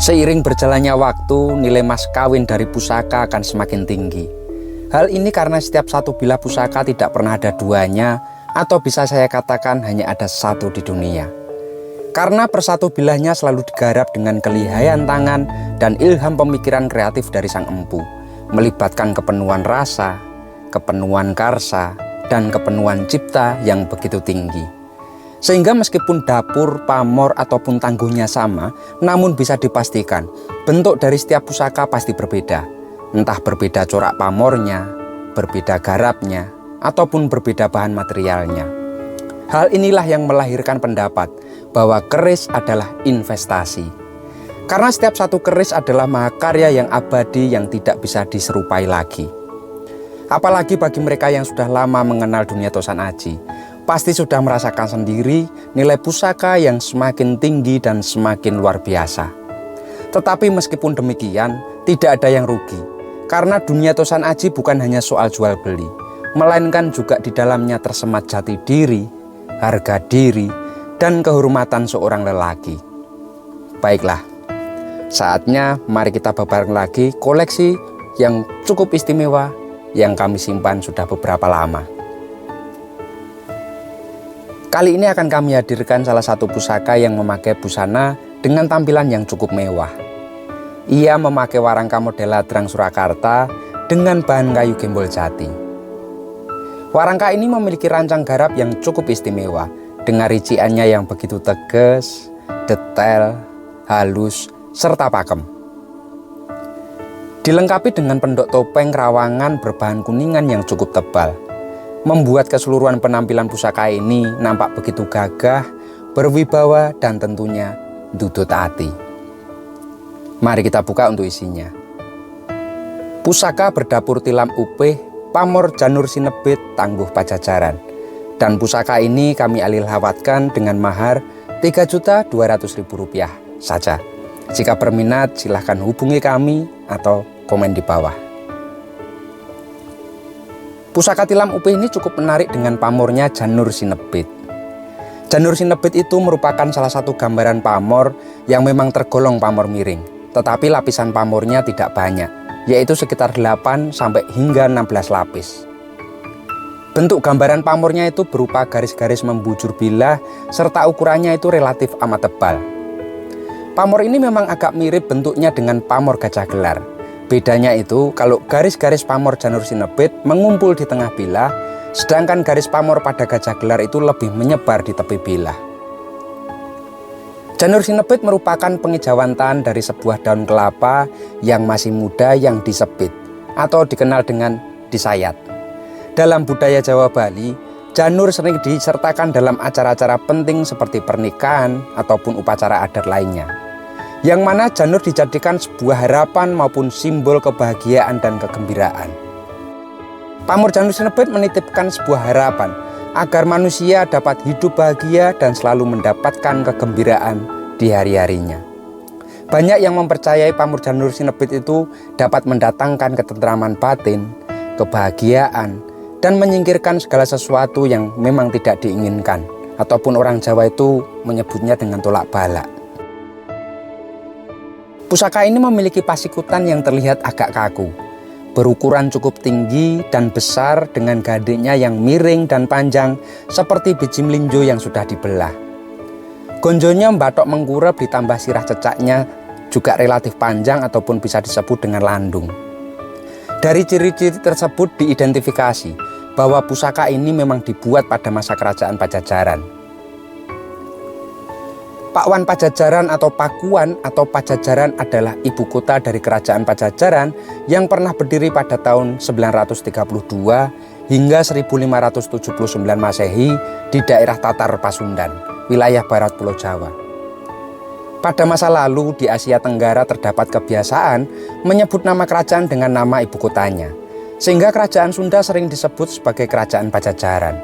Seiring berjalannya waktu, nilai mas kawin dari pusaka akan semakin tinggi. Hal ini karena setiap satu bilah pusaka tidak pernah ada duanya, atau bisa saya katakan hanya ada satu di dunia. Karena persatu bilahnya selalu digarap dengan kelihayan tangan dan ilham pemikiran kreatif dari sang empu, melibatkan kepenuhan rasa, kepenuhan karsa, dan kepenuhan cipta yang begitu tinggi. Sehingga meskipun dapur, pamor, ataupun tangguhnya sama, namun bisa dipastikan bentuk dari setiap pusaka pasti berbeda. Entah berbeda corak pamornya, berbeda garapnya, ataupun berbeda bahan materialnya. Hal inilah yang melahirkan pendapat bahwa keris adalah investasi. Karena setiap satu keris adalah mahakarya yang abadi yang tidak bisa diserupai lagi. Apalagi bagi mereka yang sudah lama mengenal dunia Tosan Aji, pasti sudah merasakan sendiri nilai pusaka yang semakin tinggi dan semakin luar biasa. Tetapi meskipun demikian, tidak ada yang rugi. Karena dunia Tosan Aji bukan hanya soal jual beli, melainkan juga di dalamnya tersemat jati diri, harga diri, dan kehormatan seorang lelaki. Baiklah, saatnya mari kita babarkan lagi koleksi yang cukup istimewa yang kami simpan sudah beberapa lama. Kali ini akan kami hadirkan salah satu pusaka yang memakai busana dengan tampilan yang cukup mewah. Ia memakai warangka model ladrang Surakarta dengan bahan kayu gembol jati. Warangka ini memiliki rancang garap yang cukup istimewa dengan rinciannya yang begitu tegas, detail, halus, serta pakem. Dilengkapi dengan pendok topeng rawangan berbahan kuningan yang cukup tebal, membuat keseluruhan penampilan pusaka ini nampak begitu gagah, berwibawa, dan tentunya dudut hati. Mari kita buka untuk isinya. Pusaka berdapur tilam upih, pamor janur sinebit tangguh pajajaran. Dan pusaka ini kami alilhawatkan dengan mahar Rp3.200.000 saja. Jika berminat silahkan hubungi kami atau komen di bawah. Pusaka tilam upih ini cukup menarik dengan pamornya janur sinebit. Janur sinebit itu merupakan salah satu gambaran pamor yang memang tergolong pamor miring. Tetapi lapisan pamornya tidak banyak, yaitu sekitar 8 sampai hingga 16 lapis. Bentuk gambaran pamornya itu berupa garis-garis membujur bilah serta ukurannya itu relatif amat tebal. Pamor ini memang agak mirip bentuknya dengan pamor gajah gelar. Bedanya itu kalau garis-garis pamor janur sinebit mengumpul di tengah bilah, sedangkan garis pamor pada gajah gelar itu lebih menyebar di tepi bilah. Janur sinebit merupakan pengejauhan dari sebuah daun kelapa yang masih muda yang disebit atau dikenal dengan disayat. Dalam budaya Jawa Bali, janur sering disertakan dalam acara-acara penting seperti pernikahan ataupun upacara adat lainnya, yang mana janur dijadikan sebuah harapan maupun simbol kebahagiaan dan kegembiraan. Pamor janur sinebit menitipkan sebuah harapan agar manusia dapat hidup bahagia dan selalu mendapatkan kegembiraan di hari-harinya. Banyak yang mempercayai pamor janur sinebit itu dapat mendatangkan ketentraman batin, kebahagiaan, dan menyingkirkan segala sesuatu yang memang tidak diinginkan, ataupun orang Jawa itu menyebutnya dengan tolak balak. Pusaka ini memiliki pasikutan yang terlihat agak kaku, berukuran cukup tinggi dan besar dengan gadingnya yang miring dan panjang seperti biji melinjo yang sudah dibelah. Gonjonya batok mengkurep ditambah sirah cecaknya juga relatif panjang ataupun bisa disebut dengan landung. Dari ciri-ciri tersebut diidentifikasi bahwa pusaka ini memang dibuat pada masa kerajaan Pajajaran. Pakwan Pajajaran atau Pakuan atau Pajajaran adalah ibu kota dari kerajaan Pajajaran yang pernah berdiri pada tahun 932 hingga 1579 Masehi di daerah Tatar Pasundan, wilayah barat Pulau Jawa. Pada masa lalu di Asia Tenggara terdapat kebiasaan menyebut nama kerajaan dengan nama ibu kotanya, sehingga kerajaan Sunda sering disebut sebagai kerajaan Pajajaran.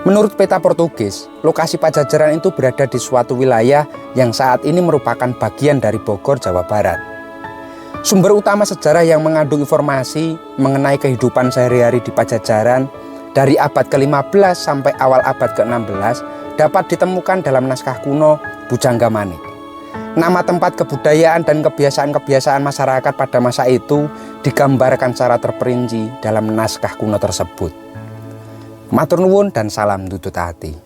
Menurut peta Portugis, lokasi Pajajaran itu berada di suatu wilayah yang saat ini merupakan bagian dari Bogor, Jawa Barat. Sumber utama sejarah yang mengandung informasi mengenai kehidupan sehari-hari di Pajajaran dari abad ke-15 sampai awal abad ke-16 dapat ditemukan dalam naskah kuno Bujangga Manik. Nama tempat, kebudayaan, dan kebiasaan-kebiasaan masyarakat pada masa itu digambarkan secara terperinci dalam naskah kuno tersebut. Matur nuwun dan salam tutut hati.